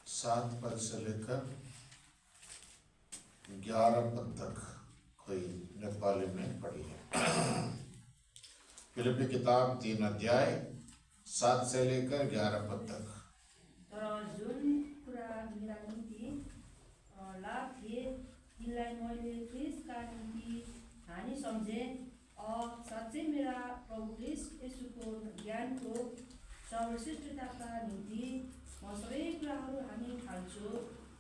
7 पद से लेकर 11 पद तक कोई नेपाली में पढ़ी है। फिलिपी किताब 3 अध्याय 7 से लेकर 11 पद तक। तर जुन कुरा मेरा निम्ति लाभ थिए तिनलाई मैले ख्रिस्टका निम्ति हानि सम्झे। साँच्चै मेरा प्रभु ख्रिस्ट येशूको ज्ञानको सर्वश्रेष्ठताका निम्ति म सबै कुराहरू हानि ठान्छु।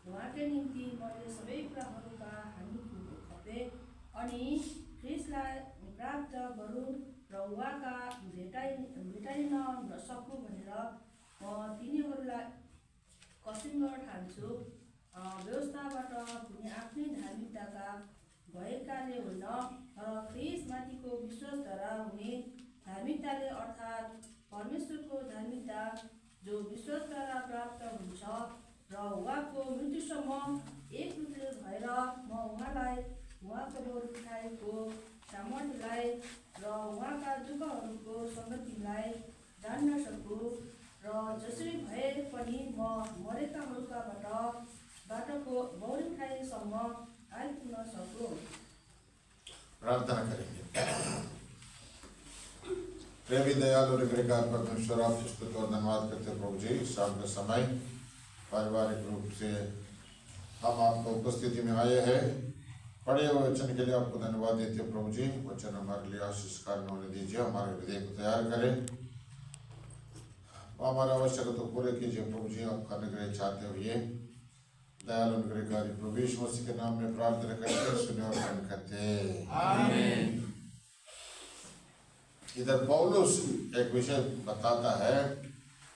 उहाँकै निम्ति मैले सबै कुराहरूका हानि खपे अनि ख्रिस्टलाई प्राप्त गरौँ र उहाँका भेटाइन सक्नु भनेर म तिनीहरूलाई कसिङ्गर ठान्छु। व्यवस्थाबाट हुने आफ्नै धार्मिकताका भएकाले होइन, तर ख्रिस्टमाथिको विश्वासद्वारा हुने धार्मिकताले, अर्थात् परमेश्वरको धार्मिकता जो विश्वासद्वारा प्राप्त हुन्छ र उहाँको मृत्युसम्म एक रूपले भएर म उहाँलाई उहाँको बलिदानको सामर्थ्यलाई र उहाँका दुःखहरूको सङ्गतिलाई जान्न सकु र जसरी भए पनि म मरेकाहरूका बाटोको बौरी खाएसम्म आइपुग्न सकु। प्रार्थना करेंगे। प्रेमी दयालु और निर्विकार परमेश्वर, आपसे स्तुति और धन्यवाद करते हैं प्रभु जी। शाम के समय पारिवारिक रूप से हम आपको उपस्थिति में आए हैं। पढ़े हुए वचन के लिए आपको धन्यवाद देते हैं प्रभु जी। वचन हमारे लिए आशीष कारण होने दीजिए, हमारे हृदय को तैयार करें, हमारा आवश्यकता तो पूरे कीजिए प्रभु जी। आपका अनुग्रह चाहते हुए दयालु अनुग्रहकारी प्रभु यीशु मसीह के नाम में प्रार्थना करते सुने और ग्रहण करते आमीन। इधर पौलुस एक विषय बताता है,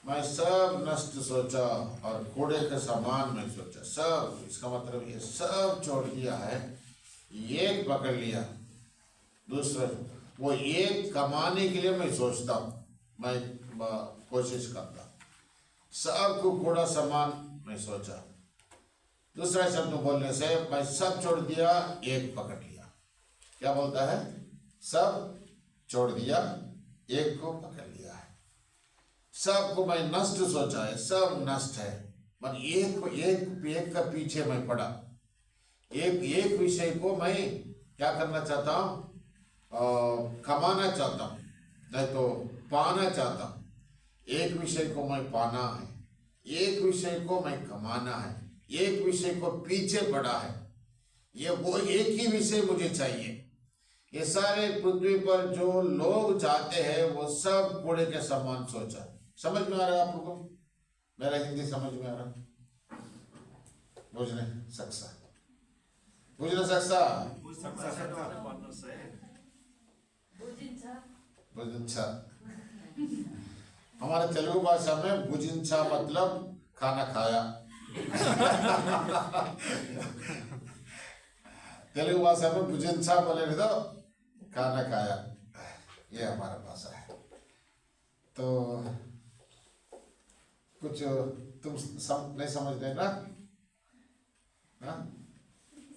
मैं सब नष्ट सोचा और कूड़े के समान में सोचा। सब, इसका मतलब ये सब छोड़ दिया है, एक पकड़ लिया, दूसरा वो एक कमाने के लिए मैं सोचता हूँ, मैं कोशिश करता, सबको कूड़ा समान मैं सोचा। दूसरा शब्द बोलने से मैं सब छोड़ दिया, एक पकड़ लिया। क्या बोलता है? सब छोड़ दिया, एक को पकड़ लिया है। सबको मैं नष्ट सोचा है, सब नष्ट है, पर एक का पीछे मैं पड़ा। एक विषय को मैं क्या करना चाहता हूँ? कमाना चाहता हूँ, नहीं तो पाना चाहता हूँ। एक विषय को मैं पाना है, एक विषय को मैं कमाना है, एक विषय को पीछे पड़ा है। ये वो एक ही विषय मुझे चाहिए। ये सारे पृथ्वी पर जो लोग चाहते हैं वो सब कूड़े के समान सोचा। समझ में आ रहा है आप लोगों को? मेरा हिंदी समझ में आ रहा? बुझने सकता बुझिंचा। हमारे तेलुगु भाषा में बुझिंचा मतलब खाना खाया। तेलुगु भाषा में बुझिंचा बोले तो खाना खाया, ये हमारा भाषा है। तो कुछ तुम नहीं समझ रहे ना?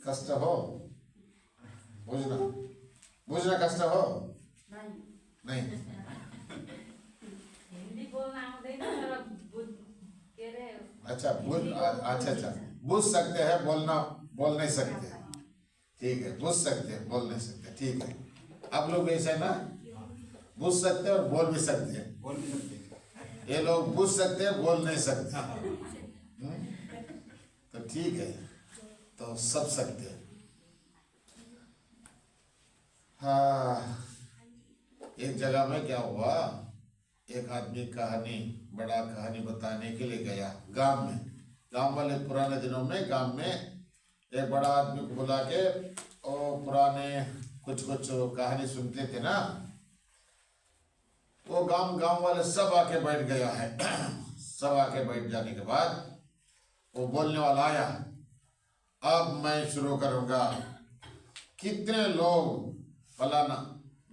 कष्ट हो बुझना कष्ट हो नहीं। अच्छा बुझ सकते हैं, बोल नहीं सकते, ठीक है। बुझ सकते हैं, बोल नहीं सकते, ठीक है। आप लोग ऐसे है ना, बुझ सकते हैं और बोल भी सकते हैं। ये लोग बुझ सकते हैं, बोल नहीं सकते। तो ठीक है, तो सब सकते हैं। हाँ, एक जगह में क्या हुआ, एक आदमी बड़ा कहानी बताने के लिए गया गांव में। गांव वाले पुराने दिनों में गांव में एक बड़ा आदमी को बुला के और पुराने कुछ कहानी सुनते थे ना। वो गांव वाले सब आके बैठ गया है। सब आके बैठ जाने के बाद वो बोलने वाला आया, अब मैं शुरू करूंगा। कितने लोग फलाना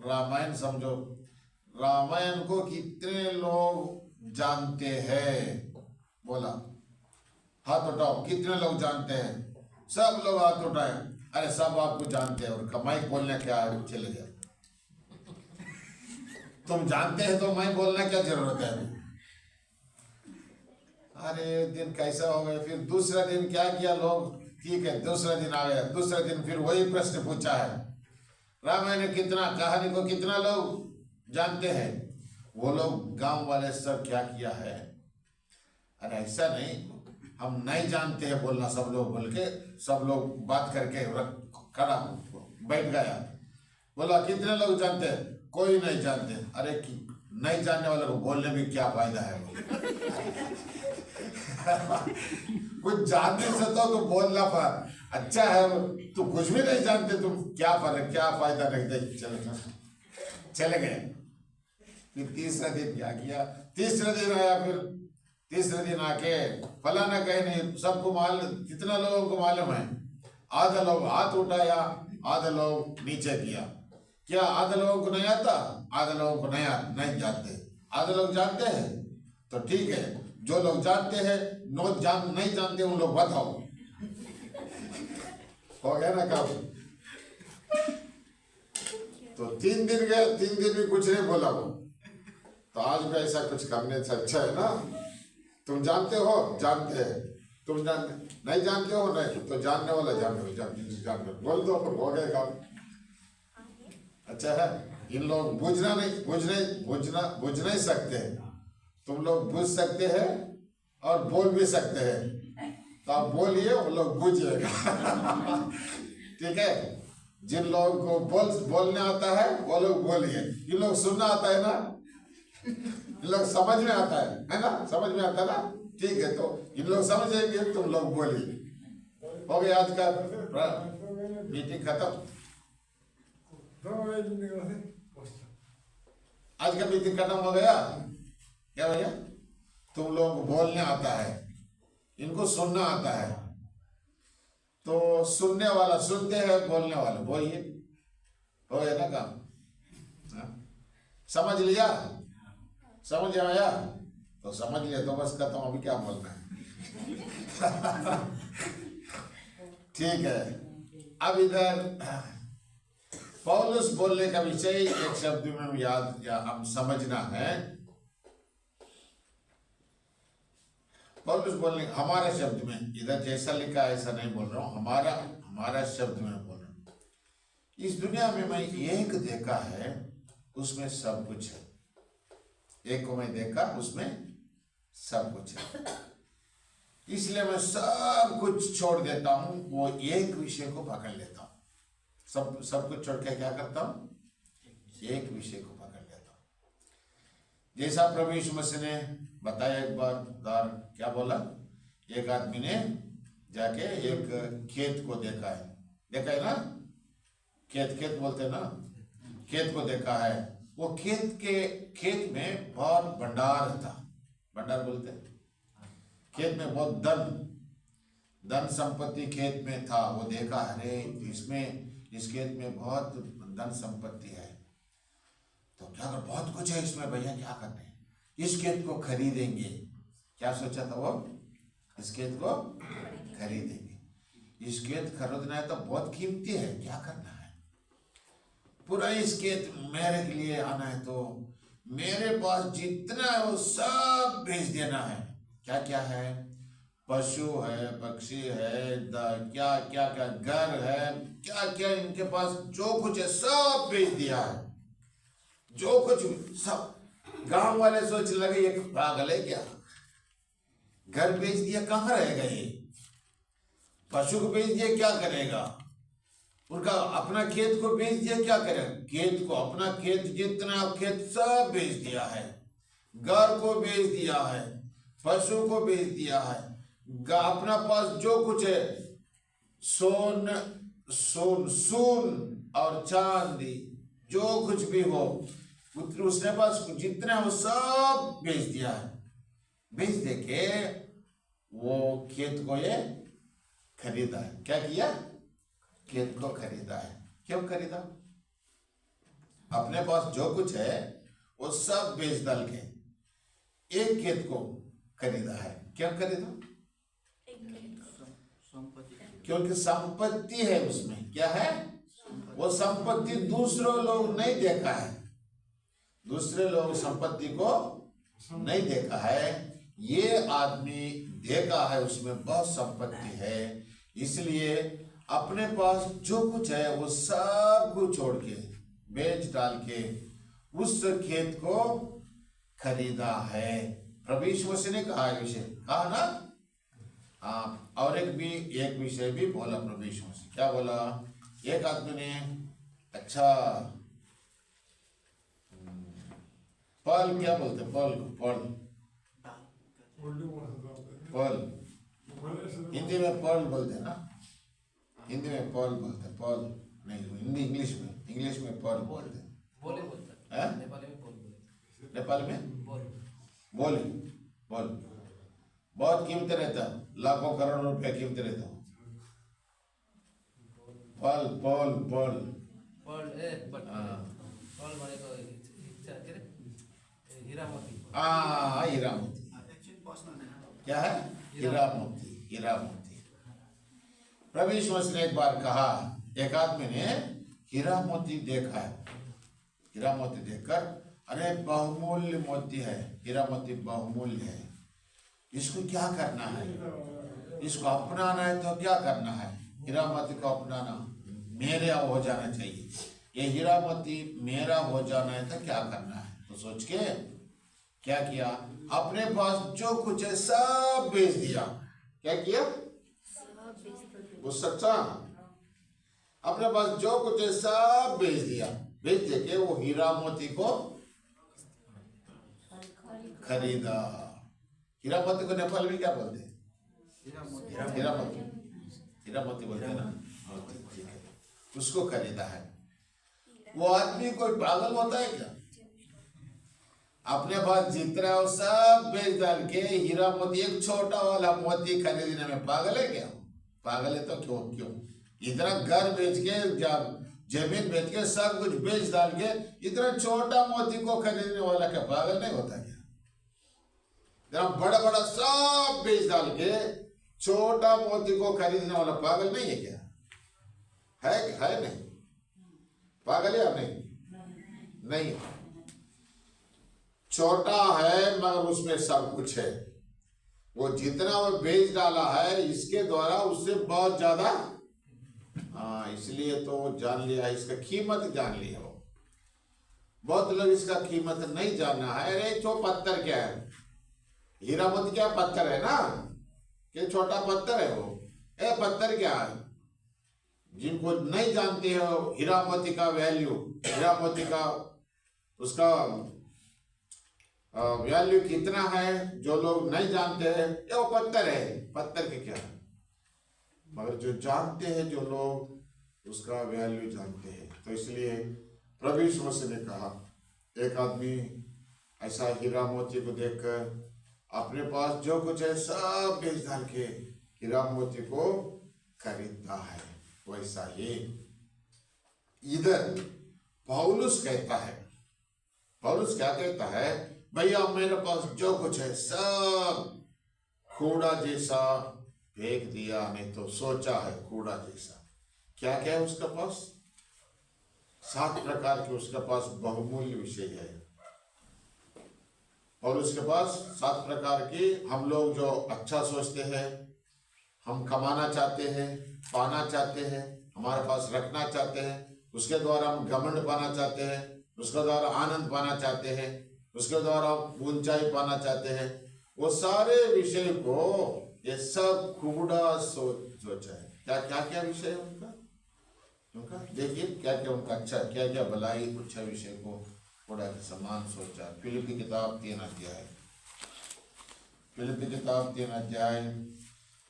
रामायण समझो, रामायण को कितने लोग जानते हैं? बोला हाथ उठाओ, कितने लोग जानते हैं? सब लोग हाथ उठाए। अरे सब आपको जानते हैं, और कमाई बोलने क्या है, चले गया। तुम जानते हैं तो मैं बोलना क्या जरूरत है? अरे दिन कैसा हो गया, फिर दूसरा दिन क्या किया लोग, ठीक है दूसरा दिन आ गया, दूसरा दिन फिर वही प्रश्न पूछा है। रामायण कितना, कहानी को कितना लोग जानते हैं, वो लोग गांव वाले सब क्या किया है, अरे ऐसा नहीं, हम नहीं जानते हैं बोलना, सब लोग बोल के सब लोग बात करके खड़ा बैठ गया, बोला कितने लोग जानते हैं, कोई नहीं जानते। अरे नहीं जानने वाले को बोलने में क्या फायदा है कुछ जानने से तो बोलना अच्छा है, तू कुछ भी नहीं जानते, तुम क्या फर्क, क्या फायदा नहीं दे, चले गए। फिर तीसरा दिन क्या किया, तीसरा दिन आया, फिर तीसरे दिन आके फलाना कहीं नहीं, सबको मालूम, कितना लोगों को मालूम है, आधा लोग हाथ उठाया, आधा लोग नीचे किया। क्या आधा लोगों को नहीं आता, आधा लोगों को नहीं जानते, आधा लोग जानते हैं तो ठीक है, जो लोग जानते हैं नहीं जानते उन लोग बताओ। हो गया ना काम। तो 3 दिन गए, 3 दिन भी कुछ नहीं बोला वो। तो आज भी ऐसा कुछ करने से अच्छा है ना, तुम जानते हो, जानते हैं, तुम नहीं जानते हो, नहीं तो जानने वाला जानने बोल दो, हो गया काम। अच्छा है, इन लोग बुझ नहीं सकते, तुम लोग बुझ सकते हैं और बोल भी सकते हैं, तो आप बोलिए, वो लोग बुझिएगा ठीक है। जिन लोगों को बोलने आता है वो लोग बोलिए, इन लोग सुनना आता है ना, इन लोग समझ में आता है ना, समझ में आता है ना, ठीक है, तो इन लोग समझेंगे, तुम लोग बोलिए। हो गया आज का मीटिंग खत्म, आज का मीटिंग खत्म हो गया। क्या भैया, तुम लोगों को बोलने आता है, इनको सुनना आता है, तो सुनने वाला सुनते हैं, बोलने वाला बोलिए, हो गया ना काम। समझ लिया, समझ आया तो समझ लिया, तो बस खत्म, अभी क्या बोलना है ठीक है। अब इधर पौलुस बोलने का विषय एक शब्द में याद या हम समझना है। पौलुस बोलने, हमारा शब्द में, इधर जैसा लिखा है ऐसा नहीं बोल रहा हूँ, हमारा शब्द में बोल रहा हूँ। इस दुनिया में मैं एक देखा है, उसमें सब कुछ है, एक को मैं देखा उसमें सब कुछ है, इसलिए मैं सब कुछ छोड़ देता हूं, वो एक विषय को पकड़ लेता हूं। सब कुछ छोड़ के क्या करता हूं, एक विषय को पकड़ लेता हूं। जैसा प्रभु यीशु मसीह ने बताया, एक बार क्या बोला, एक आदमी ने जाके एक खेत को देखा है ना, खेत बोलते हैं ना, खेत को देखा है। वो खेत में बहुत भंडार था, भंडार बोलते हैं, खेत में बहुत धन संपत्ति खेत में था। वो देखा, अरे इस खेत में बहुत धन संपत्ति है, तो क्या कर, बहुत कुछ है इसमें भैया, क्या करते हैं, इस खेत को खरीदेंगे। क्या सोचा था वो, इस खेत को खरीदेंगे, इस खेत खरीदना है तो बहुत कीमती है, क्या करना है, पूरा इस खेत मेरे के लिए आना है, तो मेरे पास जितना है वो सब बेच देना है। क्या क्या है, पशु है, पक्षी है, क्या क्या क्या घर है, क्या क्या इनके पास जो कुछ है सब बेच दिया है, जो कुछ सब। गांव वाले सोच लगे ये पागल है क्या, घर बेच दिया कहाँ रहेगा ये, पशु को बेच दिया क्या करेगा, उनका अपना खेत को बेच दिया क्या करेगा, खेत को, अपना खेत जितना खेत सब बेच दिया है, घर को बेच दिया है, पशु को बेच दिया है, अपना पास जो कुछ है, सोन और चांदी जो कुछ भी हो, उसने पास जितना हो सब बेच दिया है। बेच दे के वो खेत को ये खरीदा है। क्या किया, खेत को खरीदा है। क्यों खरीदा, अपने पास जो कुछ है वो सब बेच डाल के एक खेत को खरीदा है। क्या खरीदा, क्योंकि संपत्ति है उसमें। क्या है, वो संपत्ति दूसरे लोग नहीं देखा है, दूसरे लोग संपत्ति को नहीं देखा है, ये आदमी देखा है उसमें बहुत संपत्ति है, इसलिए अपने पास जो कुछ है वो सब कुछ छोड़ के बेच डाल के उस खेत को खरीदा है। प्रभु यीशु मसीह ने कहा है, विषय कहा ना। हाँ, और एक विषय भी बोला प्रभु यीशु मसीह। क्या बोला? एक आदमी ने अच्छा पल, क्या बोलते पल हिंदी में पल बोलते हैं ना, हिंदी में पल बोलते हैं, पल नहीं हिंदी, इंग्लिश में पल बोलते हैं, नेपाल में बोल बहुत कीमती रहता, लाखों करोड़ रुपया कीमती रहता। पल पल पल हीरा मोती क्या है? हीरा मोती। प्रभु यीशु मसीह ने एक बार कहा, एक आदमी ने हीरा मोती देखा है। हीरा मोती देखकर, अरे बहुमूल्य मोती है, हीरा मोती बहुमूल्य है, इसको क्या करना है? इसको अपनाना है तो क्या करना है? हीरा मोती को अपनाना, मेरा हो जाना चाहिए। ये हीरा मोती मेरा हो जाना है तो क्या करना है? तो सोच के क्या किया? अपने पास जो कुछ है सब बेच दिया। क्या किया? वो सच्चा, अपने पास जो कुछ है सब बेच दिया। बेच दे के वो हीरा मोती को खरीदा। हीरा मोती को नेपाल में क्या बोलते हैं? हीरा मोती बोलते हैं ना। ठीक है, उसको खरीदा है। वो आदमी कोई पागल होता है क्या? अपने पास जितना हो सब बेच डाल के हीरा मोती, एक छोटा वाला मोती खरीदने में पागल है क्या? पागल है तो क्यों इतना घर बेच के, जमीन बेच के, सब कुछ बेच डाल के इतना छोटा मोती को खरीदने वाला क्या पागल नहीं होता क्या? इतना बड़ा बड़ा सब बेच डाल के छोटा मोती को खरीदने वाला पागल नहीं है क्या? है नहीं? पागल है या नहीं? छोटा है मगर उसमें सब कुछ है। वो जितना वो बेच डाला है इसके द्वारा उससे बहुत ज्यादा, हाँ, इसलिए तो जान लिया, इसका कीमत जान लिया। वो बहुत लोग इसका कीमत नहीं जानना है। अरे जो पत्थर क्या है? हीरा मोती क्या पत्थर है ना, ये छोटा पत्थर है वो। पत्थर क्या है? जिनको नहीं जानते हो हीरा मोती का वैल्यू, हीरा मोती का उसका वैल्यू कितना है, जो लोग नहीं जानते हैं, ये वो पत्थर है। पत्थर के क्या है? मगर जो जानते हैं, जो लोग उसका वैल्यू जानते हैं। तो इसलिए प्रभु यीशु मसीह ने कहा, एक आदमी ऐसा हीरा मोती को देखकर अपने पास जो कुछ है सब बेच डाल के हीरा मोती को खरीदता है। वैसा ही इधर पौलुस कहता है। पौलुस क्या कहता है? भैया मेरे पास जो कुछ है सब कूड़ा जैसा फेंक दिया, नहीं तो सोचा है कूड़ा जैसा। क्या क्या है उसके पास? 7 प्रकार के उसके पास बहुमूल्य विषय है। और उसके पास 7 प्रकार की, हम लोग जो अच्छा सोचते हैं, हम कमाना चाहते हैं, पाना चाहते हैं, हमारे पास रखना चाहते हैं, उसके द्वारा हम घमंड पाना चाहते हैं, उसके द्वारा आनंद पाना चाहते हैं, उसके द्वारा ऊंचाई पाना चाहते हैं, वो सारे विषय को ये सब कूड़ा सोचा है। क्या क्या क्या विषय है उनका देखिए, क्या क्या उनका अच्छा, क्या क्या भलाई अच्छा विषय को कूड़ा के समान सोचा। फिलिप्पी किताब 3 अध्याय, फिलिप्पी किताब 3 अध्याय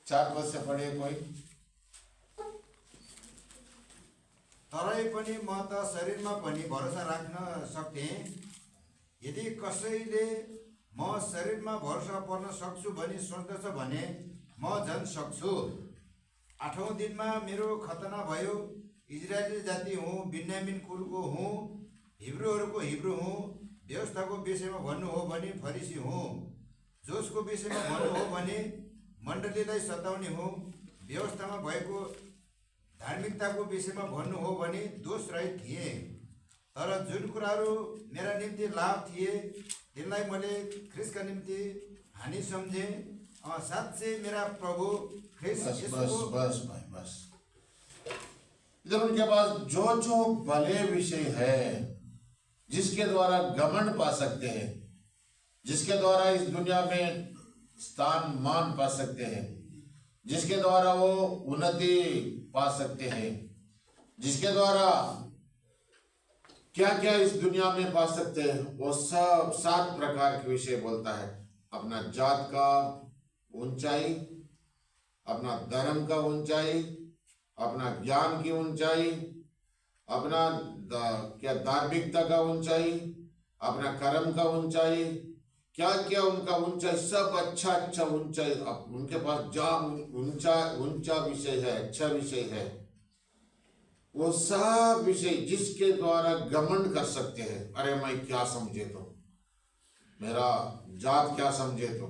4 पद से पढ़िए कोई। तरै पनि म त शरीरमा पनि भरोसा राख्न सक्थेँ। यदि कसैले म शरीरमा भरोसा पर्न सक्छु भनी सोच्दछ भने म झन् सक्छु। 8औं दिनमा मेरो खतना भयो। इजरायली जाति हुँ, बिन्यामिन कुलको हुँ, हिब्रूहरूको हिब्रू हुँ। व्यवस्थाको विषयमा भन्नु हो भने फरिसी हुँ। जोसको विषयमा भन्नु हो भने मण्डलीलाई सताउने हुँ। व्यवस्थामा भएको धार्मिकताको विषयमा भन्नु हो भने दोष रहित थिएँ। तर जुन कुराहरू मेरा निम्ति लाभ थिए तिनलाई मैले ख्रिस्टका निम्ति हानि सम्झे साँच्चै मेरा प्रभु ख्रिस्ट बस बस यीशुको बस भाई बस। इधर उनके पास जो जो भले विषय है जिसके द्वारा घमंड पा सकते हैं, जिसके द्वारा इस दुनिया में स्थान मान पा सकते हैं, जिसके द्वारा वो उन्नति पा सकते हैं, जिसके द्वारा क्या क्या इस दुनिया में पा सकते हैं, वो सब 7 प्रकार के विषय बोलता है। अपना जात का ऊंचाई, अपना धर्म का ऊंचाई, अपना ज्ञान की ऊंचाई, अपना क्या धार्मिकता का ऊंचाई, अपना कर्म का ऊंचाई, क्या क्या उनका ऊंचाई, सब अच्छा अच्छा ऊंचाई। उनके पास जहाँ ऊंचा ऊंचा विषय है, अच्छा विषय है, वो सब विषय जिसके द्वारा घमंड कर सकते हैं। अरे मैं क्या समझे तो, मेरा जात क्या समझे तो,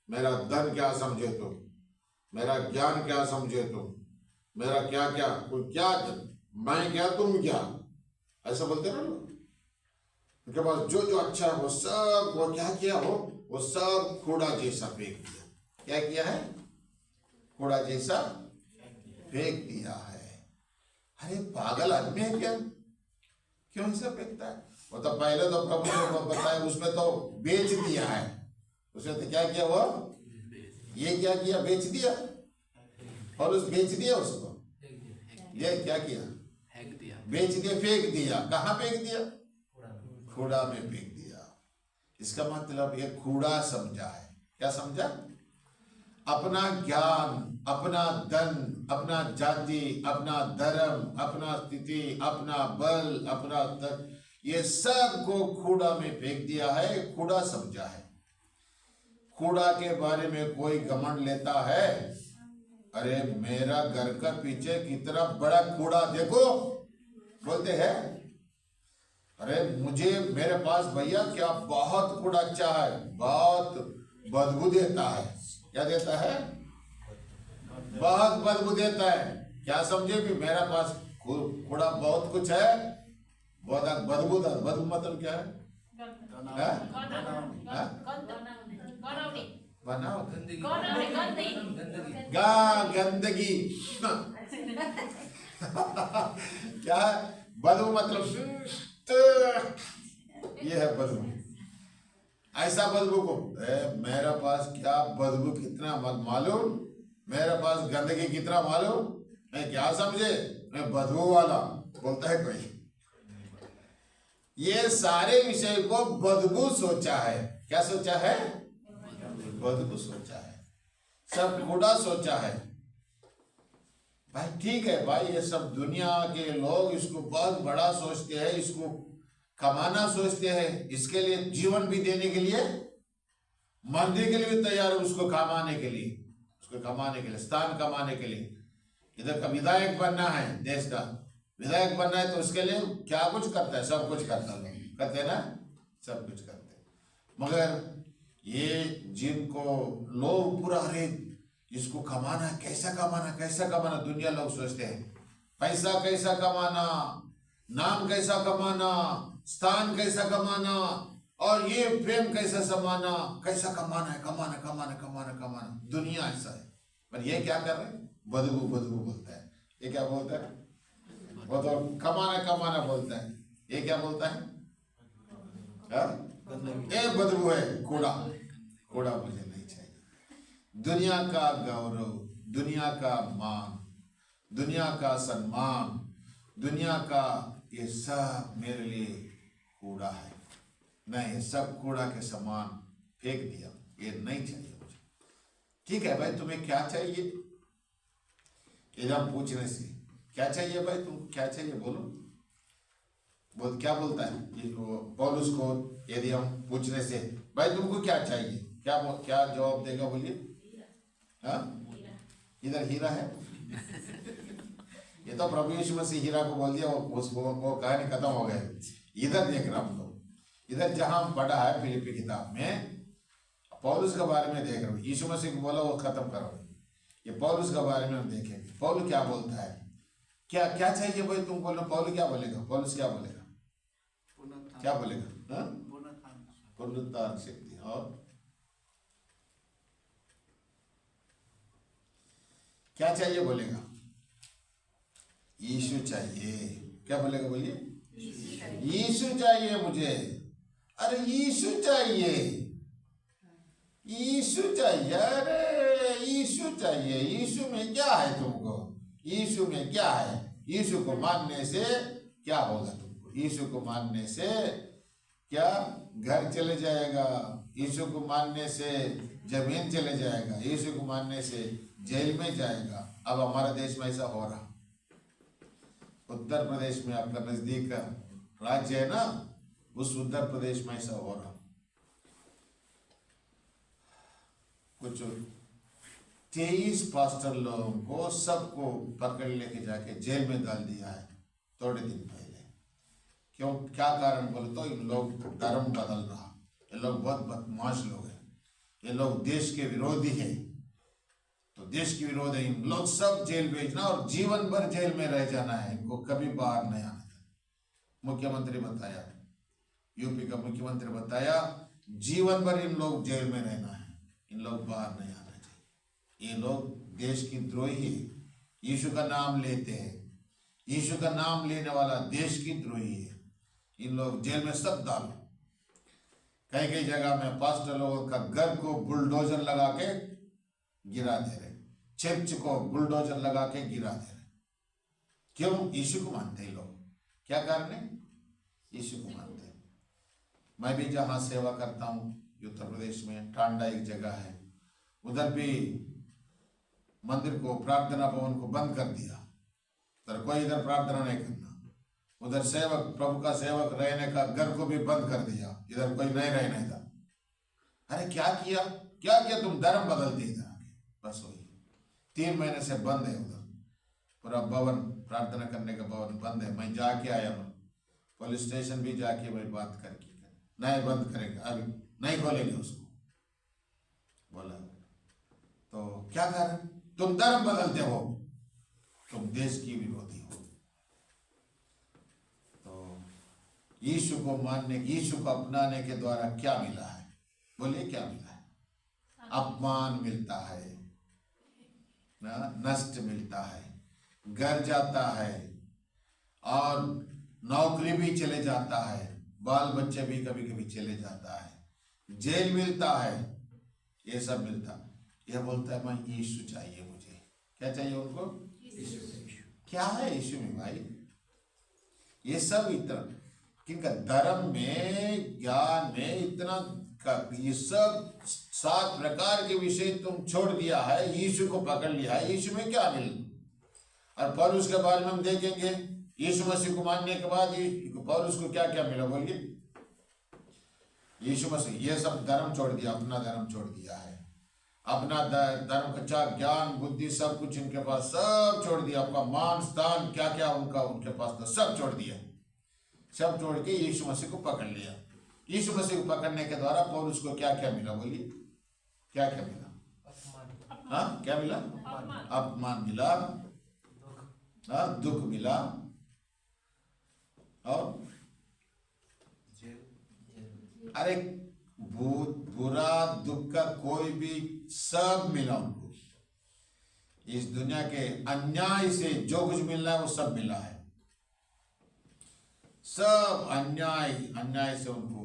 मेरा धन क्या समझे तो, मेरा ज्ञान क्या समझे तो, मेरा क्या क्या, कोई क्या, मैं क्या तुम क्या, ऐसा बोलते हैं ना लोग। उनके पास जो जो अच्छा है वो सब, वो क्या किया हो, वो सब कूड़ा जैसा फेंक दिया। क्या किया है? कूड़ा जैसा फेंक दिया है। अरे पागल आदमी है क्या, क्यों ऐसा फेंकता है? वो तो पहले तो प्रभु ने बताया, उसमें तो बेच दिया है। उसने तो क्या किया, वो ये क्या किया, बेच दिया, और उस बेच दिया उसको, ये क्या किया, बेच दिया, फेंक दिया। कहाँ फेंक दिया? कूड़ा में फेंक दिया। इसका मतलब ये कूड़ा समझा है। क्या समझा? अपना ज्ञान, अपना धन, अपना जाति, अपना धर्म, अपना स्थिति, अपना बल, अपना तन, ये सब को कूड़ा में फेंक दिया है, कूड़ा समझा है। कूड़ा के बारे में कोई घमंड लेता है, अरे मेरा घर का पीछे कितना बड़ा कूड़ा देखो, बोलते हैं। अरे मुझे, मेरे पास भैया क्या बहुत कूड़ा अच्छा है, बहुत बदबू देता है। क्या देता है? बहुत बदबू देता है। क्या समझे भी, मेरा पास कूड़ा बहुत कुछ है, बहुत बदबूदार। बदबू मतलब क्या है? बनाओ गंदगी। क्या है बदबू मतलब? ये है बदबू। ऐसा बदबू को, मेरा पास क्या बदबू कितना मालूम, मेरे पास गंदगी कितना मालूम, मैं क्या समझे, मैं बदबू वाला, बोलता है कोई। ये सारे विषय को बदबू सोचा है। क्या सोचा है? बदबू सोचा है, सब कूड़ा सोचा है। भाई ठीक है भाई, ये सब दुनिया के लोग इसको बहुत बड़ा सोचते हैं, इसको कमाना सोचते हैं, इसके लिए जीवन भी देने के लिए, मरने के लिए भी तैयार है, उसको कमाने के लिए, उसको कमाने के लिए, स्थान कमाने के लिए। इधर का विधायक बनना है, देश का विधायक बनना है, तो उसके लिए क्या कुछ करता है, सब कुछ करता है, करते हैं ना, सब कुछ करते हैं। मगर ये जिनको लोग पूरा, अरे इसको कमाना, कैसा कमाना, कैसा कमाना, दुनिया लोग सोचते हैं पैसा कैसा कमाना, नाम कैसा कमाना, स्थान कैसा कमाना, और ये प्रेम कैसा समाना, कैसा कमाना है, कमाना कमाना कमाना कमाना। दुनिया ऐसा है, पर ये क्या कर रहे हैं? बदबू बदबू बोलता है। ये क्या बोलता है? वो तो कमाना कमाना बोलता है। ये क्या बोलता है? ये बदबू है, कूड़ा। कूड़ा मुझे नहीं चाहिए। दुनिया का गौरव, दुनिया का मान, दुनिया का सम्मान, दुनिया का ये सब मेरे लिए कूड़ा है। नहीं, ये सब कूड़ा के समान फेंक दिया, ये नहीं चाहिए मुझे। ठीक है भाई, तुम्हें क्या चाहिए? एकदम पूछने से क्या चाहिए भाई, तुम क्या चाहिए बोलो। बोल, क्या बोलता है ये पौलुस को? यदि हम पूछने से भाई तुमको क्या चाहिए, क्या क्या जवाब देगा? बोलिए। हाँ, इधर हीरा है। ये तो प्रभु यीशु मसीह हीरा को बोल दिया, वो कहानी खत्म हो गई। इधर देख रहा हूं, तो इधर जहां हम पढ़ा है फिलिप्पी किताब में, पौलुस के बारे में देख रहा हूँ। यीशु मसीह को बोला वो खत्म करो, ये पौलुस के बारे में हम देखेंगे। पौलुस क्या बोलता है, क्या क्या चाहिए भाई तुम बोलो। पौलुस क्या बोलेगा? पौलुस क्या बोलेगा? क्या बोलेगा? पुनरुत्थान शक्ति। और क्या चाहिए बोलेगा? यीशु चाहिए। क्या बोलेगा? बोलिए, यीशु चाहिए मुझे। अरे यीशु चाहिए, यीशु चाहिए, अरे यीशु चाहिए। यीशु में क्या है तुमको? यीशु में क्या है? यीशु को मानने से क्या होगा तुमको? यीशु को मानने से क्या घर चले जाएगा? यीशु को मानने से जमीन चले जाएगा? यीशु को मानने से जेल में जाएगा? अब हमारे देश में ऐसा हो रहा। उत्तर प्रदेश में आपका नजदीक का राज्य है ना, उस उत्तर प्रदेश में ऐसा हो रहा। कुछ 23 पास्टर लोगों को सबको पकड़ लेके जाके जेल में डाल दिया है थोड़े दिन पहले। क्यों? क्या कारण बोले तो इन लोग धर्म बदल रहा। ये लोग बहुत बदमाश लोग हैं, ये लोग देश के विरोधी हैं। तो देश के विरोध है, इन लोग सब जेल भेजना और जीवन भर जेल में रह जाना है, इनको कभी बाहर नहीं आना था। मुख्यमंत्री बताया, यूपी का मुख्यमंत्री बताया, जीवन भर इन लोग जेल में रहना है, इन लोग बाहर नहीं आना चाहिए। ये लोग देश की द्रोही है, यीशु का नाम लेते हैं, यीशु का नाम लेने वाला देश की द्रोही है। इन लोग जेल में सब डालो। कई कई जगह में पास्टर लोगों का घर को बुलडोजर लगा के गिरा दे रहे, चर्च को बुलडोजर लगा के गिरा दे रहे। क्यों? यीशु को मानते हैं लोग। क्या कारण है? यीशु को मानते हैं। मैं भी जहां सेवा करता हूं उत्तर प्रदेश में, टांडा एक जगह है, उधर भी मंदिर को, प्रार्थना भवन को बंद कर दिया। तो कोई इधर प्रार्थना नहीं करना। उधर सेवक, प्रभु का सेवक रहने का घर को भी बंद कर दिया, इधर कोई नहीं रहने था। अरे क्या किया? क्या किया? तुम धर्म बदल दिए इधर आके, बस वही। 3 महीने से बंद है उधर पूरा भवन, प्रार्थना करने का भवन बंद है। मैं जाके आया हूँ, पुलिस स्टेशन भी जाके वही बात करके, नहीं बंद करेंगे, अभी नहीं खोलेंगे उसको बोला। तो क्या कारण? तुम धर्म बदलते हो, तुम देश की विरोधी हो। तो यीशु को मानने, यीशु को अपनाने के द्वारा क्या मिला है? बोलिए, क्या मिला है? अपमान मिलता है ना, नष्ट मिलता है, घर जाता है, और नौकरी भी चले जाता है, बाल बच्चे भी कभी कभी चले जाता है, जेल मिलता है, ये सब मिलता। यह बोलता है मैं यीशु चाहिए मुझे। क्या चाहिए उनको? क्या है यीशु में भाई? ये सब इतना किनका धर्म में, ज्ञान में इतना ये सब 7 प्रकार के विषय तुम छोड़ दिया है, यीशु को पकड़ लिया है। यीशु में क्या मिला? और पौलुस के बारे में हम देखेंगे, यीशु मसीह को मानने के बाद पौलुस को क्या क्या मिला? बोलिए, यीशु मसीह ये सब धर्म छोड़ दिया, अपना धर्म छोड़ दिया है, अपना धर्म का ज्ञान बुद्धि सब कुछ इनके पास सब छोड़ दिया। आपका मान स्थान क्या क्या उनका उनके पास था, सब छोड़ दिया। सब छोड़ के यीशु मसीह को पकड़ लिया। यीशु मसीह को पकड़ने के द्वारा पौलुस को क्या क्या मिला? बोलिए, क्या क्या मिला? हाँ, क्या मिला? अपमान मिला, हाँ, दुख मिला, और अरे बुरा दुख का कोई भी सब मिला उनको। इस दुनिया के अन्याय से जो कुछ मिलना है वो सब मिला है। सब अन्याय से उनको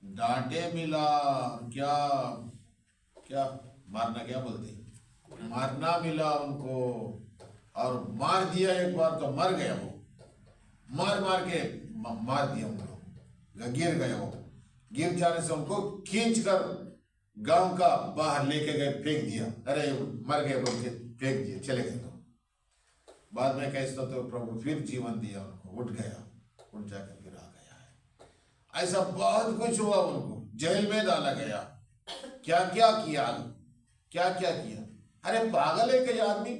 डांटे मिला, क्या क्या मारना, क्या बोलते, मारना मिला उनको, और मार दिया एक बार तो मर गया वो, मार के मार दिया उनको, गिर गए वो। गिर जाने से उनको खींच कर गांव का बाहर लेके गए, फेंक दिया। अरे मर गए बोल के फेंक दिए, चले गए। तो बाद में कैसा तो प्रभु फिर जीवन दिया उनको, उठ गया, उठ जाकर फिर आ गया है। ऐसा बहुत कुछ हुआ उनको, जेल में डाला गया, क्या क्या किया, क्या क्या किया। अरे पागल है कई आदमी,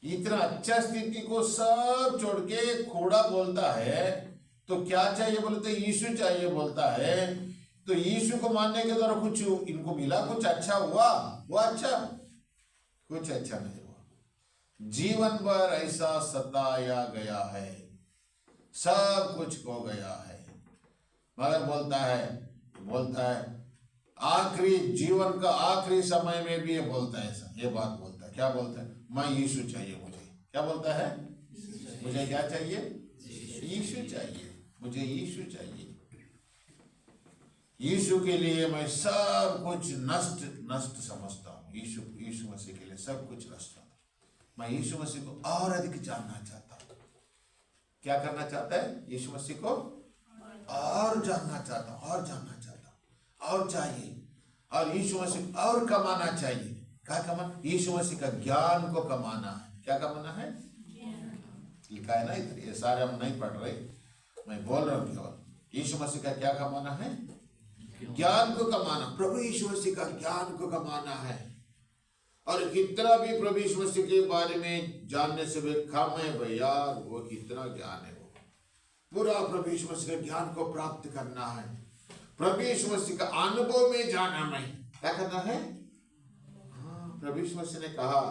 इतना अच्छा स्थिति को सब छोड़ के खोड़ा बोलता है। तो क्या चाहिए बोलते? यीशु चाहिए बोलता है। तो यीशु को मानने के द्वारा कुछ इनको मिला, कुछ अच्छा हुआ? वो अच्छा कुछ अच्छा नहीं हुआ। जीवन भर ऐसा सताया गया है, सब कुछ खो गया है। मगर बोलता है आखिरी जीवन का आखिरी समय में भी ये बोलता है, ऐसा ये बात बोलता है। क्या बोलता है? मैं यीशु चाहिए मुझे। क्या बोलता है? मुझे क्या चाहिए? यीशु चाहिए, मुझे यीशु चाहिए। यीशु के लिए मैं सब कुछ नष्ट समझता हूँ। यीशु मसीह के लिए सब कुछ नष्ट है। मैं यीशु मसीह को और अधिक जानना चाहता हूँ। क्या करना चाहता है? यीशु मसीह को और जानना चाहता हूँ, और जानना चाहता हूँ, और चाहिए। और यीशु मसीह और कमाना चाहिए। क्या कमाना? यीशु मसीह का ज्ञान को कमाना है। क्या कमाना है? लिखा है ना इधर, ये सारे हम नहीं पढ़ रहे, मैं बोल रहा हूँ केवल। यीशु मसीह का क्या कमाना है? ज्ञान को कमाना। प्रभु यीशु मसीह का ज्ञान को कमाना है। और कितना भी प्रभु यीशु मसीह के बारे में जानने से भी कम है भैया, वो कितना ज्ञान है। वो पूरा प्रभु यीशु मसीह के ज्ञान को प्राप्त करना है। प्रभु यीशु मसीह का अनुभव में जाना है। क्या करना है? प्रभु यीशु मसीह ने कहा,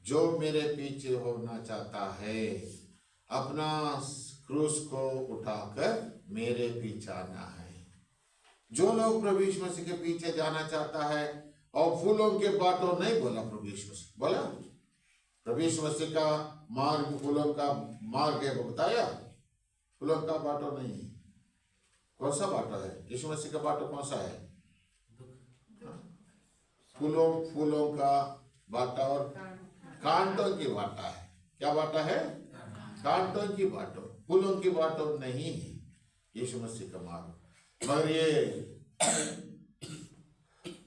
जो मेरे पीछे होना चाहता है अपना क्रूस को उठाकर मेरे पीछे आना है। जो लोग प्रभु यीशु मसीह के पीछे जाना चाहता है, और फूलों के बाटों नहीं बोला प्रभु यीशु मसीह, बोला प्रभु यीशु मसीह का मार्ग, फूलों का मार्ग है, वो बताया। फूलों का बाटो नहीं है। कौन सा बाटो है? यीशु मसीह का बाटो कौन सा है? फूलों का बाटा और कांटों की बाटा है। क्या बाटा है? कांटों की बाटो, फूलों की बाटो नहीं है यीशु मसीह का मार्ग। मगर ये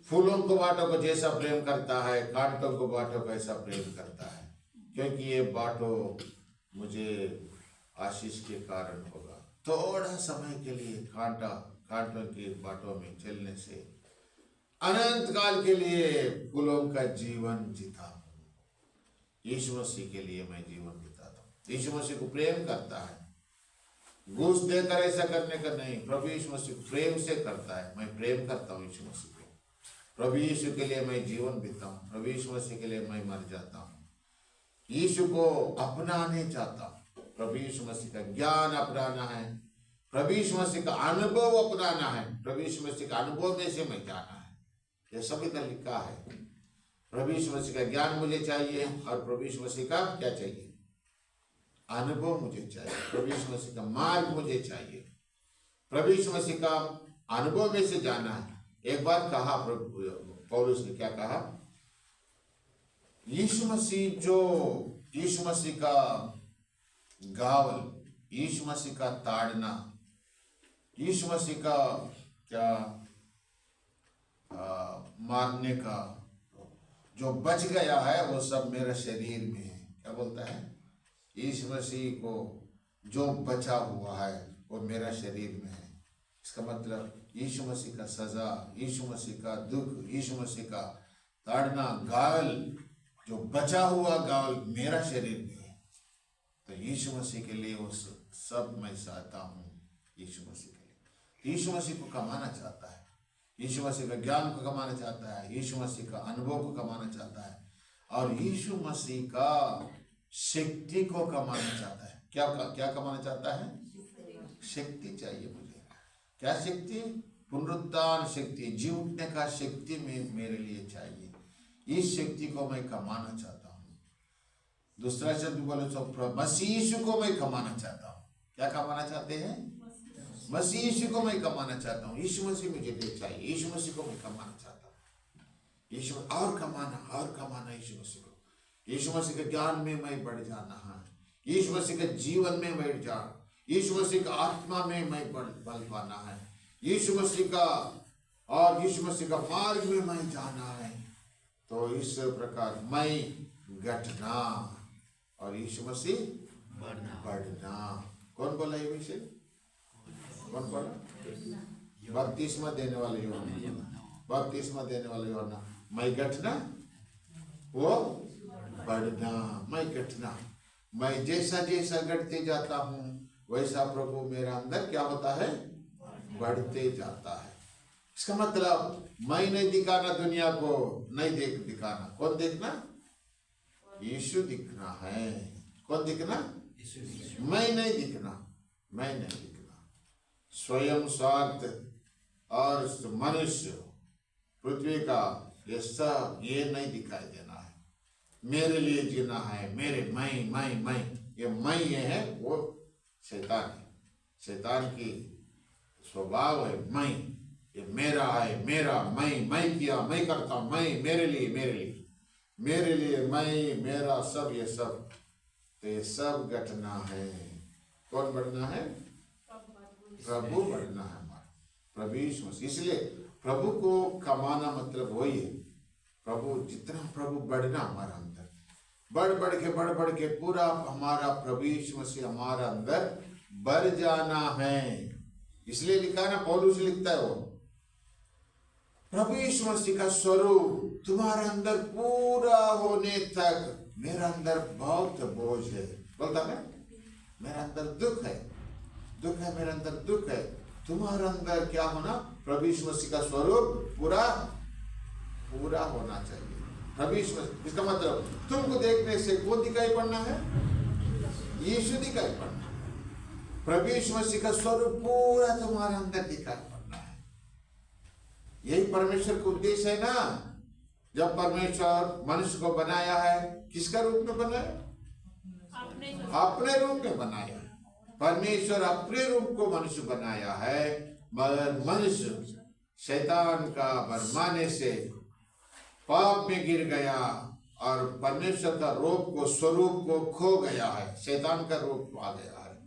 फूलों को बाटों को जैसा प्रेम करता है, कांटों को बाटों को ऐसा प्रेम करता है। क्योंकि ये बाटो मुझे आशीष के कारण होगा। थोड़ा समय के लिए कांटों के बाटों में चलने से अनंत काल के लिए फूलों का जीवन जीता हूँ। यीशु मसीह के लिए मैं जीवन बिताता हूँ। यीशु मसीह को प्रेम करता है, घूस देकर ऐसा करने का नहीं। प्रभु यीशु मसीह प्रेम से करता है। मैं प्रेम करता हूँ यीशु मसीह को। प्रभु यीशु के लिए मैं जीवन बीता हूँ। प्रभु यीशु मसीह के लिए मैं मर जाता हूँ। यीशु को अपनाने चाहता हूँ। प्रभु यीशु मसीह का ज्ञान अपनाना है। प्रभु यीशु मसीह का अनुभव अपनाना है। प्रभु यीशु मसीह का अनुभव में से मैं जाना है। ये सभी तरह लिखा है। प्रभु यीशु मसीह का ज्ञान मुझे चाहिए, और प्रभु यीशु मसीह का क्या चाहिए? अनुभव मुझे चाहिए। प्रभु यीशु मसीह का मार्ग मुझे चाहिए। प्रभु यीशु मसीह का अनुभव में से जाना है। एक बार कहा प्रभु पौलुस ने, क्या कहा? यीशु मसीह का गावल, यीशु मसीह का ताड़ना, यीशु मसीह का क्या मारने का जो बच गया है, वो सब मेरे शरीर में है। क्या बोलता है? यीशु मसीह को जो बचा हुआ है वो मेरा शरीर में है। इसका मतलब यीशु मसीह का सजा, यीशु मसीह का दुख, यीशु मसीह का ताड़ना, गाल, जो बचा हुआ गाल मेरा शरीर में है। तो यीशु मसीह के लिए वो सब मैं चाहता हूँ। यीशु मसीह के लिए, यीशु मसीह को कमाना चाहता है। यीशु मसीह का ज्ञान को कमाना चाहता है। यीशु मसीह का अनुभव को कमाना चाहता है। और यीशु मसीह का शक्ति को कमाना चाहता है। क्या कमाना चाहता है? शक्ति चाहिए मुझे। क्या शक्ति? पुनरुत्थान शक्ति, जी उठने का शक्ति में मेरे लिए चाहिए। इस शक्ति को मैं कमाना चाहता हूँ। दूसरा शब्द बोले तो मसीह यीशु को मैं कमाना चाहता हूँ। क्या कमाना चाहते हैं? मसीह यीशु को मैं कमाना चाहता हूँ। यीशु मसीह मुझे ले चाहिए। यीशु मसीह को मैं कमाना चाहता हूँ। यीशु और कमाना यीशु मसीह को। यीशु मसीह के ज्ञान में मैं बढ़ जाना है। यीशु मसीह के जीवन में बढ़ जाना। यीशु मसीह का आत्मा में मैं बल पाना है। यीशु मसीह का और यीशु मसीह का मार्ग में मैं जाना है। तो इस प्रकार मैं घटना और यीशु मसीह बढ़ना। कौन बोला ये विषय? कौन बोला? बपतिस्मा देने वाले यूहन्ना। मैं घटना, वो बढ़ना। मैं घटना, मैं जैसा जैसा घटते जाता हूँ वैसा प्रभु मेरा अंदर क्या होता है? बढ़ते जाता है। इसका मतलब मैं नहीं दिखाना दुनिया को, नहीं दिखाना। कौन देखना? यीशु दिखना है। कौन दिखना? मैं नहीं दिखना। स्वयं स्वार्थ और मनुष्य पृथ्वी का ये सब ये नहीं दिखाई देना है। मेरे लिए जीना है, मेरे मैं ये है वो शैतान है। शैतान की स्वभाव है मैं, ये मेरा है, मेरा मैं किया, मैं करता हूं, मैं मेरे लिए मैं मेरा सब, ये सब तो ये सब घटना है। कौन बढ़ना है? प्रभु बढ़ना है हमारा, प्रभु यीशु मसीह। इसलिए प्रभु को कमाना मतलब वही है, प्रभु जितना प्रभु बढ़ना हमारा अंदर, बढ़ बढ़ के पूरा हमारा प्रभु यीशु मसीह हमारा अंदर बढ़ जाना है। इसलिए लिखा ना, पौलुस लिखता है वो, प्रभु यीशु मसीह का स्वरूप तुम्हारे अंदर पूरा होने तक मेरा अंदर बहुत बोझ है। बोलता है मेरा अंदर दुख है मेरा अंदर दुख है। तुम्हारे अंदर क्या होना? प्रभु यीशु मसीह का स्वरूप पूरा होना चाहिए। प्रभु यीशु मसीह, इसका मतलब तुमको देखने से कौन दिखाई पड़ना है? यीशु दिखाई पड़ना है। प्रभु यीशु मसीह का स्वरूप पूरा तुम्हारे अंदर दिखाई पड़ना है। यही परमेश्वर का उद्देश्य है ना। जब परमेश्वर मनुष्य को बनाया है, किसका रूप में बनाया? अपने रूप में बनाया। परमेश्वर अपने रूप को मनुष्य बनाया है, मगर मनुष्य शैतान का भरमाने से पाप में गिर गया और परमेश्वर का रूप को, स्वरूप को खो गया है। शैतान का रूप आ गया है।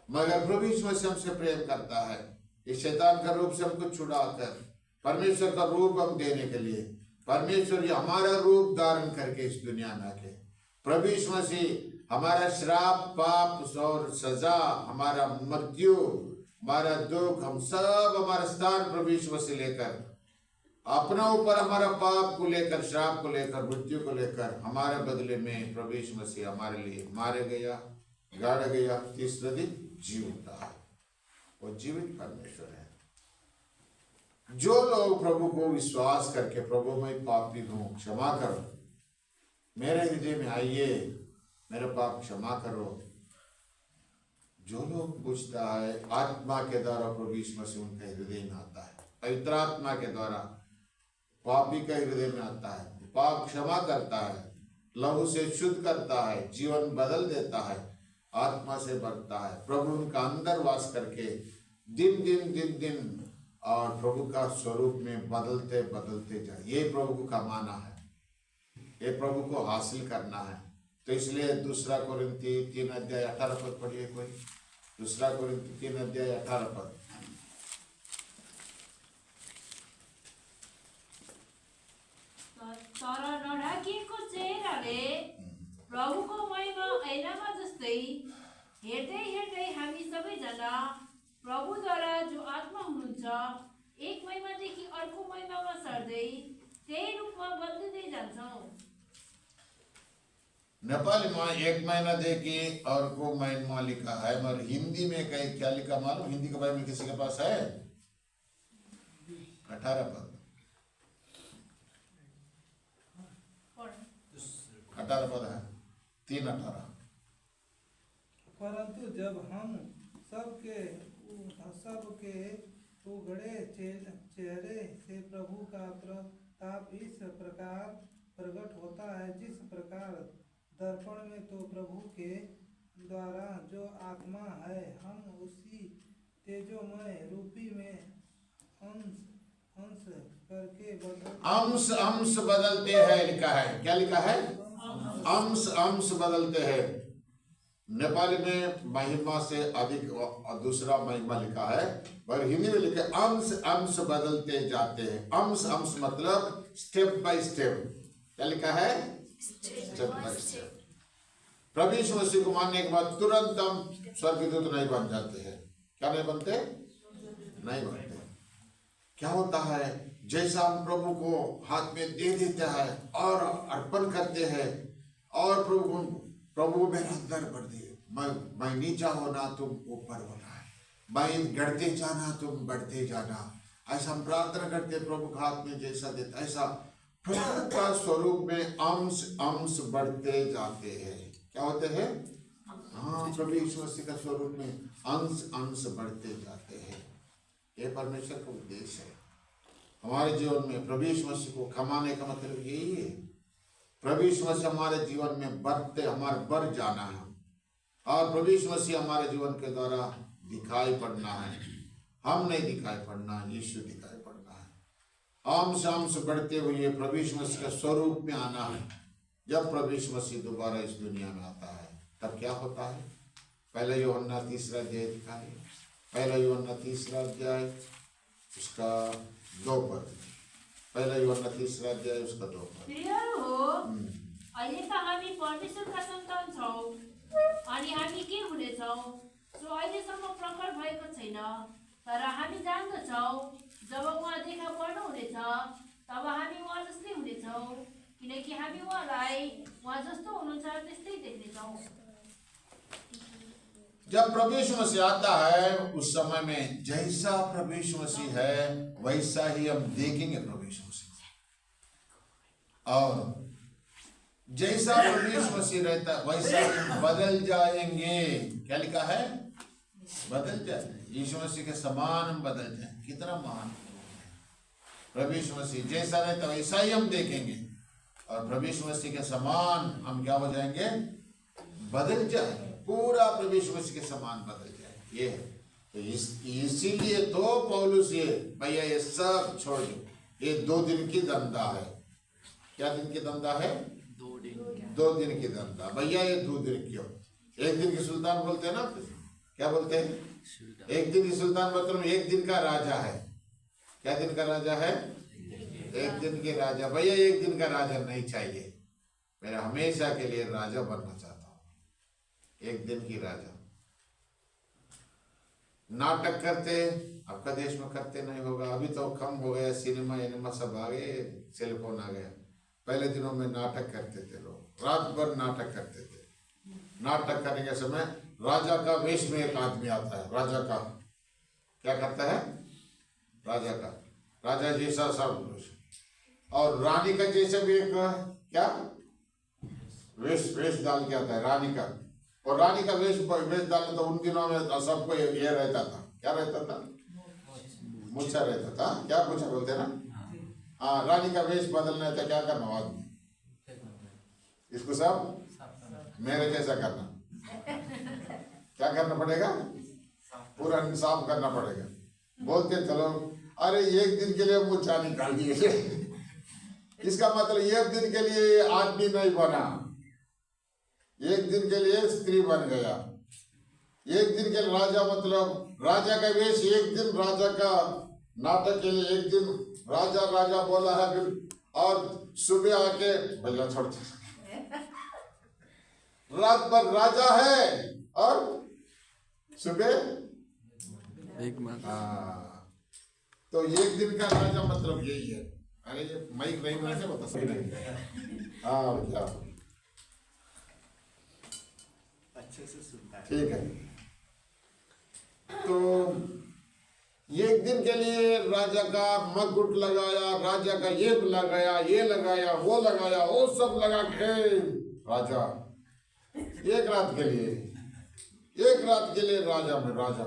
मगर प्रभु यीशु मसीह हमसे प्रेम करता है, इस शैतान का रूप से हमको छुड़ाकर परमेश्वर का रूप हम देने के लिए, परमेश्वर हमारा रूप धारण करके इस दुनिया में आके, प्रभु यीशु मसीह हमारा श्राप, पाप और सजा, हमारा मृत्यु, हमारा दुख, हम सब हमारा स्थान प्रभु यीशु मसीह लेकर, अपना ऊपर हमारा पाप को लेकर, श्राप को लेकर, मृत्यु को लेकर, हमारे बदले में प्रभु यीशु मसीह हमारे लिए मारे गया, गाड़ा गया, तीसरे दिन जी उठा है। वो जीवित परमेश्वर है। जो लोग प्रभु को विश्वास करके, प्रभु मैं पापी हूं, क्षमा करो, मेरे हृदय में आइए, मेरा पाप क्षमा करो, जो लोग पूछता है, आत्मा के द्वारा प्रभु यीशु मसीह उनके हृदय में आता है। पवित्र आत्मा के द्वारा पापी के हृदय में आता है, पाप क्षमा करता है, लहू से शुद्ध करता है, जीवन बदल देता है, आत्मा से बढ़ता है, प्रभु उनका अंदर वास करके दिन और प्रभु का स्वरूप में बदलते जाए। ये प्रभु को कमाना है, ये प्रभु को हासिल करना है। तो इसलिए दूसरा कोरिन्थी 3:18 पढ़िए कोई। दूसरा कोरिन्थी 3:18। तर नढाकिएको चेहराले प्रभुको महिमा ऐनामा जस्तै हेर्दै हामी सबैजना प्रभुद्वारा जो आत्मा हुनुहुन्छ एक महिमादेखि अर्को महिमामा सर्दै त्यही रूपमा बदलिँदै जान्छौँ। नेपाली में एक महीना देखी और को महिमा लिखा है, मगर हिंदी में कहीं क्या लिखा मालूम? हिंदी का बाइबल किसी के पास है? 18 पद 18 पद है, 3:18। परंतु जब हम सबके उघड़े चेहरे से प्रभु का प्रताप इस प्रकार प्रकट होता है, जिस प्रकार दर्पण में तो प्रभु के द्वारा जो आत्मा है, हम उसी तेजोमय रूपी में अंश करके अंश बदलते हैं लिखा है। क्या लिखा है? अंश बदलते हैं। नेपाली में महिमा से अधिक दूसरा महिमा लिखा है, पर हिंदी में लिखा अंश बदलते जाते हैं। अंश मतलब स्टेप बाय स्टेप। क्या लिखा है? Step by step. प्रभु यीशु मसीह को मानने के बाद तुरंत हम स्वर्गदूत नहीं बन जाते हैं। क्या नहीं बनते? नहीं बनते। क्या होता है? जैसा हम प्रभु को हाथ में दे देते हैं और अर्पण करते हैं, और प्रभु मेरे अंदर बढ़ दिए, मैं नीचा होना तुम ऊपर होना है, मैं गढ़ते जाना तुम बढ़ते जाना, ऐसा हम प्रार्थना करते। प्रभु का हाथ में जैसा देता ऐसा प्रभु का स्वरूप में अंश बढ़ते जाते हैं। क्या होते हैं? हाँ, प्रभु यीशु मसीह का स्वरूप में अंश बढ़ते जाते हैं। ये परमेश्वर का उद्देश्य है। हमारे जीवन में प्रभु यीशु मसीह को कमाने का मतलब यही है। प्रभु यीशु मसीह हमारे जीवन में बढ़ जाना है, और प्रभु यीशु मसीह हमारे जीवन के द्वारा दिखाई पड़ना है। हम नहीं दिखाई पड़ना, यीशु दिखाई पड़ना है। आम शाम से बढ़ते हुए प्रभु यीशु मसीह के स्वरूप में आना है। जब प्रभु यीशु मसीह दोबारा इस दुनिया में आता है तब क्या होता है? पहला यूहन्ना 3 अध्याय दिखाए, पहला यूहन्ना 3 अध्याय उसका 2 पद। पहला यूहन्ना 3 अध्याय उसका 2 पद। प्रियहरू हो, अहिले त हामी परमेश्वरका सन्तान छौँ, अनि हामी के हुनेछौँ सो अहिलेसम्म प्रकट भएको छैन। तर हामी जान्दछौँ जब उहाँ देखा पर्नुहुनेछ तब हामी उहाँ जस्तै हुनेछौँ, किनकि हामी उहाँलाई उहाँ जस्तो हुनुहुन्छ त्यस्तै देख्नेछौँ। जब प्रभु यीशु मसीह आता है उस समय में जैसा प्रभु यीशु मसीह है वैसा ही हम देखेंगे प्रभु यीशु मसीह। और जैसा प्रभु यीशु मसीह रहता है वैसा ही बदल जाएंगे। क्या लिखा है? बदल जाएंगे, यीशु मसीह के समान हम बदल जाएंगे। कितना महान प्रभु यीशु मसीह, जैसा रहता वैसा ही हम देखेंगे, और प्रभु यीशु मसीह के समान हम क्या हो जाएंगे? बदल जाएंगे। पूरा प्रभु यीशु मसीह के समान बदल जाए। ये है तो इसीलिए तो पौलुस ये भैया ये सब छोड़ दो, ये 2 दिन की धंधा है। क्या दिन की धंधा है? 2 दिन की धंधा। भैया ये 2 दिन क्यों? 1 दिन की सुल्तान बोलते हैं ना, क्या बोलते हैं? 1 दिन की सुल्तान मतलब 1 दिन का राजा है। क्या दिन का राजा है? 1 दिन के राजा। भैया 1 दिन का राजा नहीं चाहिए, मेरा हमेशा के लिए राजा बनना चाहता हूँ। 1 दिन की राजा। नाटक करते आपका देश में करते नहीं होगा, अभी तो कम हो गया, सिनेमा सब आ गए, सेलफोन आ गया। पहले दिनों में नाटक करते थे लोग, रात भर नाटक करते थे। नाटक करने के समय राजा का वेश में एक आदमी आता है। राजा का क्या करता है? राजा जैसा सब, और रानी का जैसा भी एक क्या वेश डाल के आता है रानी का। और रानी का वेश डालना तो उन दिनों में सबको ये रहता था। क्या रहता था? मुच्छा रहता था। क्या मुच्छा बोलते ना? हाँ, रानी का वेश बदलना था। क्या करना आदमी? इसको सब मेरे जैसा करना। क्या करना पड़ेगा? पूरा साफ करना पड़ेगा। बोलते थे लोग, अरे 1 दिन के लिए मुच्छा निकाल दिए। इसका मतलब 1 दिन के लिए आदमी नहीं बना, 1 दिन के लिए स्त्री बन गया। 1 दिन के लिए राजा, मतलब राजा का वेश 1 दिन, राजा का नाटक के लिए 1 दिन राजा बोला है। फिर और सुबह आके भैया छोड़ते, रात भर राजा है और सुबह तो 1 दिन का राजा मतलब यही है। अरे ये माइक नहीं बना से बता सही नहीं। हाँ क्या अच्छे से सुनता है। ठीक है। तो 1 दिन के लिए राजा का मुकुट लगाया, राजा का ये लगाया, वो सब लगा के राजा 1 रात के लिए राजा में राजा।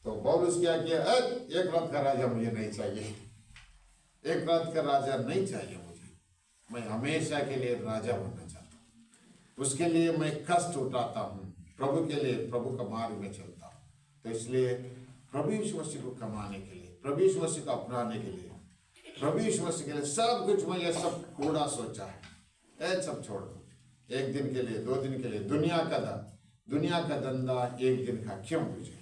तो पौलुस क्या किया? 1 रात का राजा मुझे नहीं चाहिए, 1 रात का राजा नहीं चाहिए मुझे। मैं हमेशा के लिए राजा बनना चाहता हूँ। उसके लिए मैं कष्ट उठाता हूँ, प्रभु के लिए, प्रभु का मार्ग में चलता हूँ। तो इसलिए प्रभु यीशु मसीह को कमाने के लिए, प्रभु यीशु मसीह को अपनाने के लिए, प्रभु यीशु मसीह के लिए सब कुछ मैं ये सब कूड़ा सोचा है, सब छोड़ दो। 1 दिन के लिए, 2 दिन के लिए, दुनिया का धंधा 1 दिन का क्यों मुझे?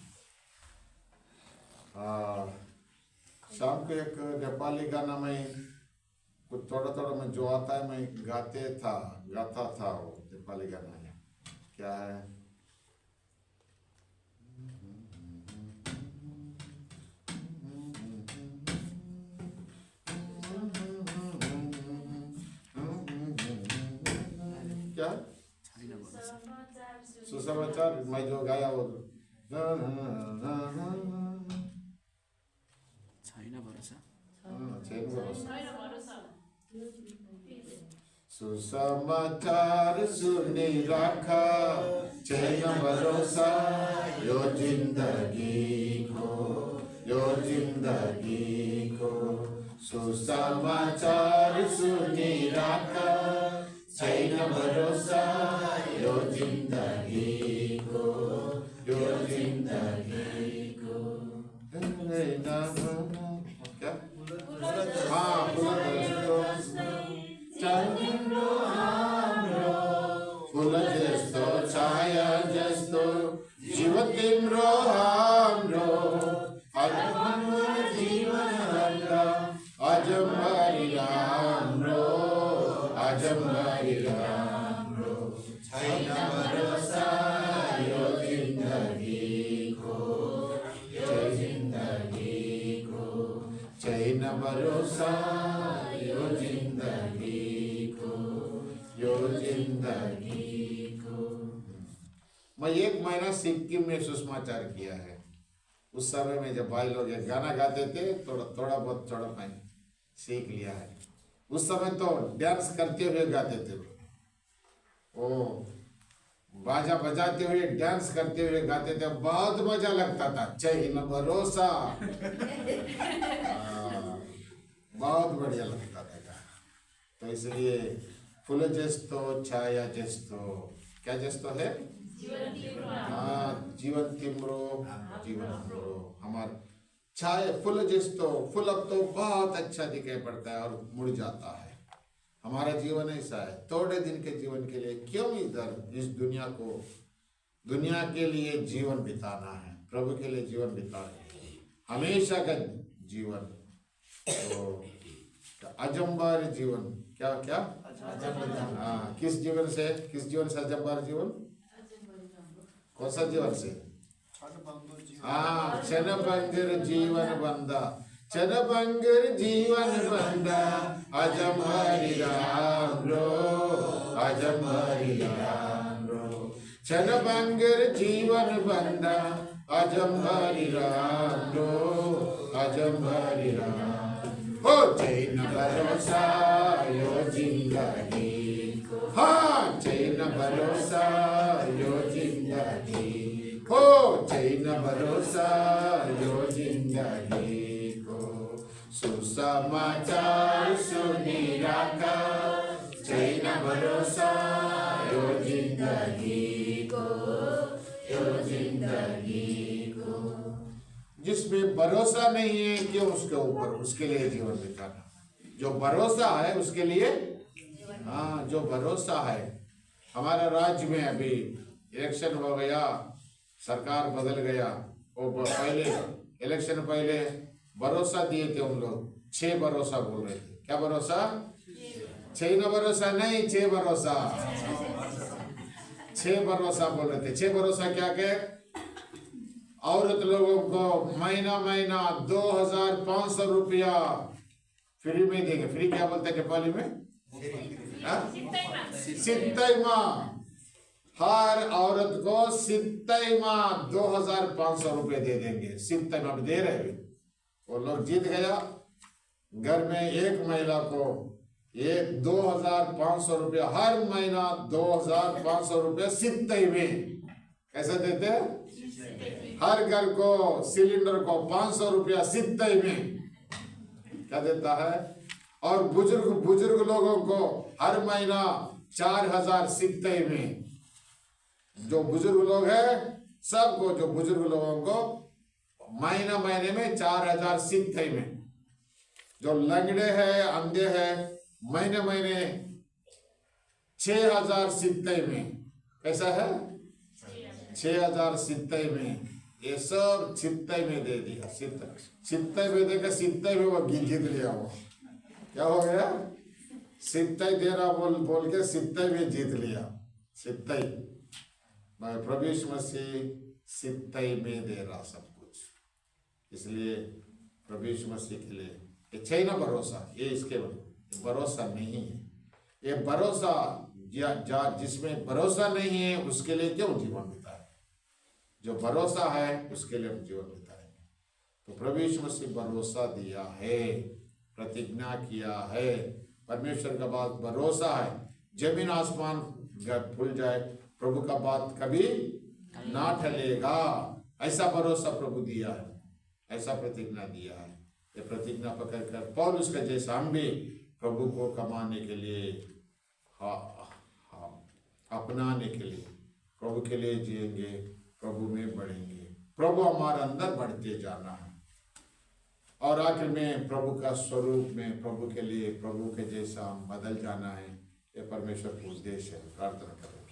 शाम को एक नेपाली गाना में कुछ थोड़ा मैं जो आता है मैं गाता था वो नेपाली गाना है। क्या है? क्या? सुसमाचार मैं जो गाया वो सुसमाचार सुनी राखा, छैन भरोसा यो जिन्दगी को सुसमाचार सुनिराका छैन भरोसा यो जिन्दगीको क्या हाँ फुल जस्तो छाया जस्तो जीवन तिम्रो हाम्रो जीवन अजम्बरी राम्रो छैन भरोसा यो जिन्दगीको छैन भरोसा यो जिन्दगीको। मैं 1 महीना सिक्किम में सुषमाचार किया है। उस समय में जब भाई लोग ये गाना गाते थे थोड़ा बहुत मैं सीख लिया है। उस समय तो डांस करते हुए गाते थे, ओ बाजा बजाते हुए डांस करते हुए गाते थे, बहुत मजा लगता था। छैन भरोसा बहुत बढ़िया लगता था। तो इसलिए फूल जस्तो छाया जस्तो क्या जस्तो है जीवन तिम्रो जीवन हाम्रो हमार छाया फूल जस्तो फूल अब तो बहुत अच्छा दिखाई पड़ता है और मुड़ जाता है। हमारा जीवन ऐसा है, थोड़े दिन के जीवन के लिए क्यों इधर इस दुनिया के लिए जीवन बिताना है, प्रभु के लिए जीवन बिताना हमेशा का जीवन। तो अजम्बर जीवन क्या क्या किस जीवन से अजम्बर जीवन, कौन सा जीवन से? क्षणभंगुर जीवन बंदा क्षणभंगुर जीवन बंदा अजम्बरी राम्रो क्षणभंगुर जीवन बंदा अजम्बरी राम्रो हो छैन भरोसा यो जिन्दगीको, हाँ छैन भरोसा यो जिन्दगी हो छैन भरोसा यो जिन्दगीको। सुसमाचार सुनिराका छैन भरोसा यो जिन्दगीको जिसमें भरोसा नहीं है क्यों उसके ऊपर, उसके लिए जीवन बिताना। जो भरोसा है उसके लिए, हाँ जो भरोसा है। हमारा राज्य में अभी इलेक्शन हो गया, सरकार बदल गया, वो पहले इलेक्शन पहले भरोसा दिए थे हम लोग, 6 भरोसा बोल रहे थे। क्या भरोसा? 6 भरोसा नहीं, 6 भरोसा 6 भरोसा बोल रहे थे। 6 भरोसा क्या के? औरत लोगों को महीना 2500 रुपया फ्री में देंगे। फ्री क्या बोलते हैं नेपाली में? सित्तैमा। हर औरत को सित्तैमा 2500 रुपये दे देंगे। सित्तैमा में दे रहे, वो लोग जीत गया। घर में एक महिला को 2500 रुपया हर महीना 2500 रुपया सित्तै में कैसे देते हैं? हर घर को सिलेंडर को 500 रुपया सित्तै में क्या देता है। और बुजुर्ग लोगों को हर महीना 4000 सित्तै में। जो बुजुर्ग लोग हैं सबको, जो बुजुर्ग लोगों को महीने में 4000 सित्तै में। जो लंगड़े हैं अंधे हैं महीने 6000 सित्तै में। कैसा है? 6000 सित्तै में। ये सब सित्तै में दे दिया। सित्तै में देकर सित्तै में वो जीत लिया। वो क्या हो गया? सित्तै दे रहा बोल के सित्तै में जीत लिया। सित्तै प्रभु यीशु मसीह सित्तै में दे रहा सब कुछ। इसलिए प्रभु यीशु मसीह के लिए ये छैन भरोसा, ये इसके भरोसा नहीं है। ये भरोसा जिसमें भरोसा नहीं है उसके लिए क्यों जीवन बिताए? जो भरोसा है उसके लिए हम जीवन बिताएंगे। तो प्रभु यीशु मसीह भरोसा दिया है, प्रतिज्ञा किया है। परमेश्वर का बात भरोसा है। जमीन आसमान भूल जाए, प्रभु का बात कभी ना टलेगा। ऐसा भरोसा प्रभु दिया है, ऐसा प्रतिज्ञा दिया है। ये प्रतिज्ञा पकड़कर पौलुस का जैसा हम भी प्रभु को कमाने के लिए, अपनाने के लिए, प्रभु के लिए जिएंगे, प्रभु में बढ़ेंगे, प्रभु हमारे अंदर बढ़ते जाना है और आखिर में प्रभु का स्वरूप में, प्रभु के लिए, प्रभु के जैसा हम बदल जाना है। ये परमेश्वर का उद्देश्य है। प्रार्थना करें।